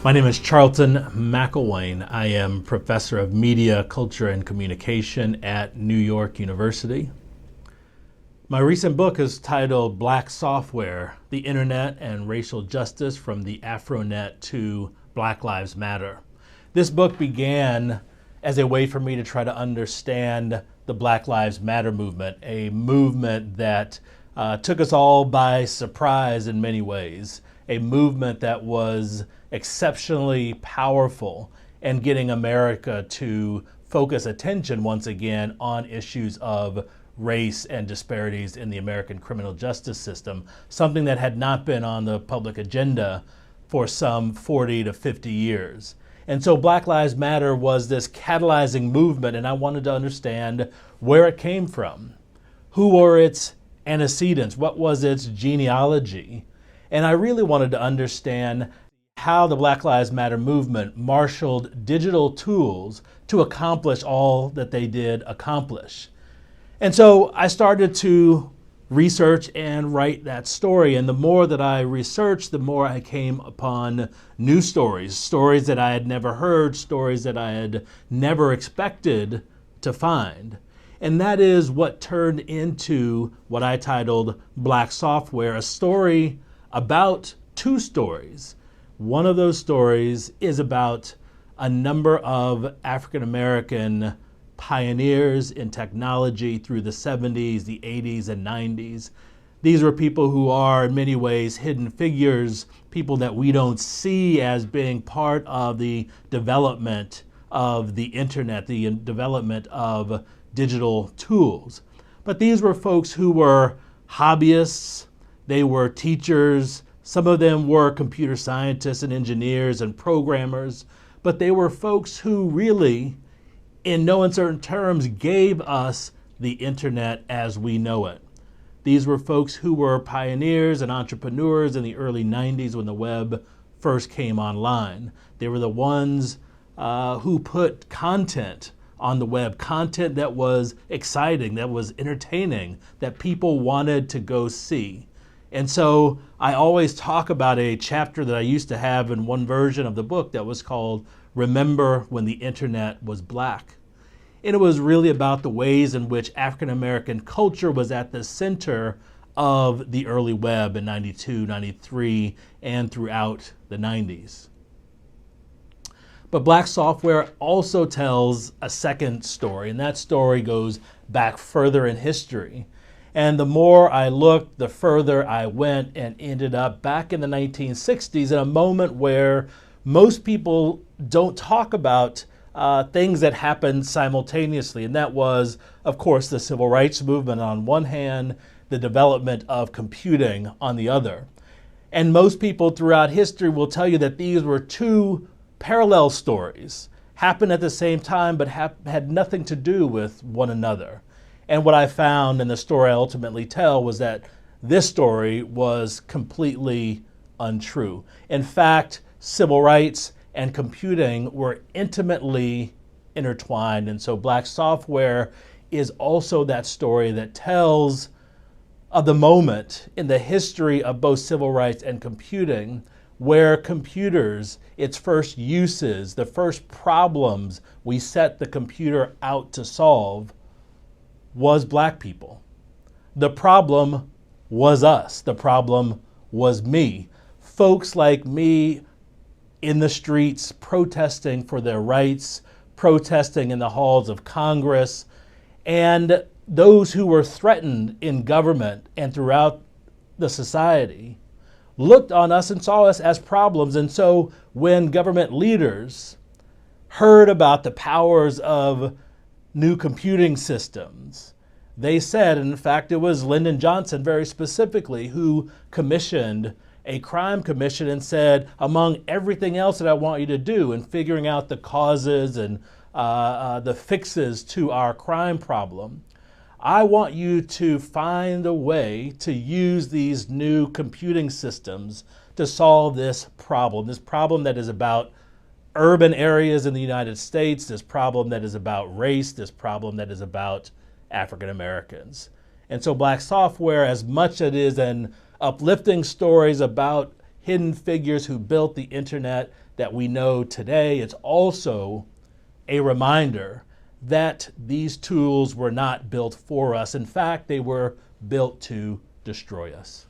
My name is Charlton McIlwain. I am professor of media, culture, and communication at New York University. My recent book is titled Black Software, the Internet and Racial Justice from the AfroNet to Black Lives Matter. This book began as a way for me to try to understand the Black Lives Matter movement, a movement that took us all by surprise in many ways, a movement that was exceptionally powerful in getting America to focus attention once again on issues of race and disparities in the American criminal justice system, something that had not been on the public agenda for some 40 to 50 years. And so Black Lives Matter was this catalyzing movement, and I wanted to understand where it came from. Who were its antecedents? What was its genealogy? And I really wanted to understand how the Black Lives Matter movement marshaled digital tools to accomplish all that they did accomplish. And so I started to research and write that story. And the more that I researched, the more I came upon new stories, stories that I had never heard, stories that I had never expected to find. And that is what turned into what I titled Black Software, a story about two stories. One of those stories is about a number of African American pioneers in technology through the 70s, the 80s, and 90s. These were people who are in many ways hidden figures, people that we don't see as being part of the development of the internet, the development of digital tools. But these were folks who were hobbyists, they were teachers, some of them were computer scientists and engineers and programmers, but they were folks who really, in no uncertain terms, gave us the internet as we know it. These were folks who were pioneers and entrepreneurs in the early 90s when the web first came online. They were the ones who put content on the web, content that was exciting, that was entertaining, that people wanted to go see. And so I always talk about a chapter that I used to have in one version of the book that was called Remember When the Internet Was Black. And it was really about the ways in which African American culture was at the center of the early web in 92, 93, and throughout the 90s. But Black Software also tells a second story, and that story goes back further in history. And the more I looked, the further I went and ended up back in the 1960s in a moment where most people don't talk about things that happened simultaneously. And that was, of course, the civil rights movement on one hand, the development of computing on the other. And most people throughout history will tell you that these were two parallel stories, happened at the same time, but had nothing to do with one another. And what I found in the story I ultimately tell was that this story was completely untrue. In fact, civil rights and computing were intimately intertwined. And so Black Software is also that story that tells of the moment in the history of both civil rights and computing where computers, its first uses, the first problems we set the computer out to solve was Black people. The problem was us. The problem was me. Folks like me in the streets protesting for their rights, protesting in the halls of Congress, and those who were threatened in government and throughout the society looked on us and saw us as problems. And so when government leaders heard about the powers of new computing systems, they said, and in fact, it was Lyndon Johnson very specifically who commissioned a crime commission and said, among everything else that I want you to do in figuring out the causes and the fixes to our crime problem, I want you to find a way to use these new computing systems to solve this problem that is about urban areas in the United States, this problem that is about race, this problem that is about African Americans. And so Black Software, as much as it is an uplifting stories about hidden figures who built the internet that we know today, it's also a reminder that these tools were not built for us. In fact, they were built to destroy us.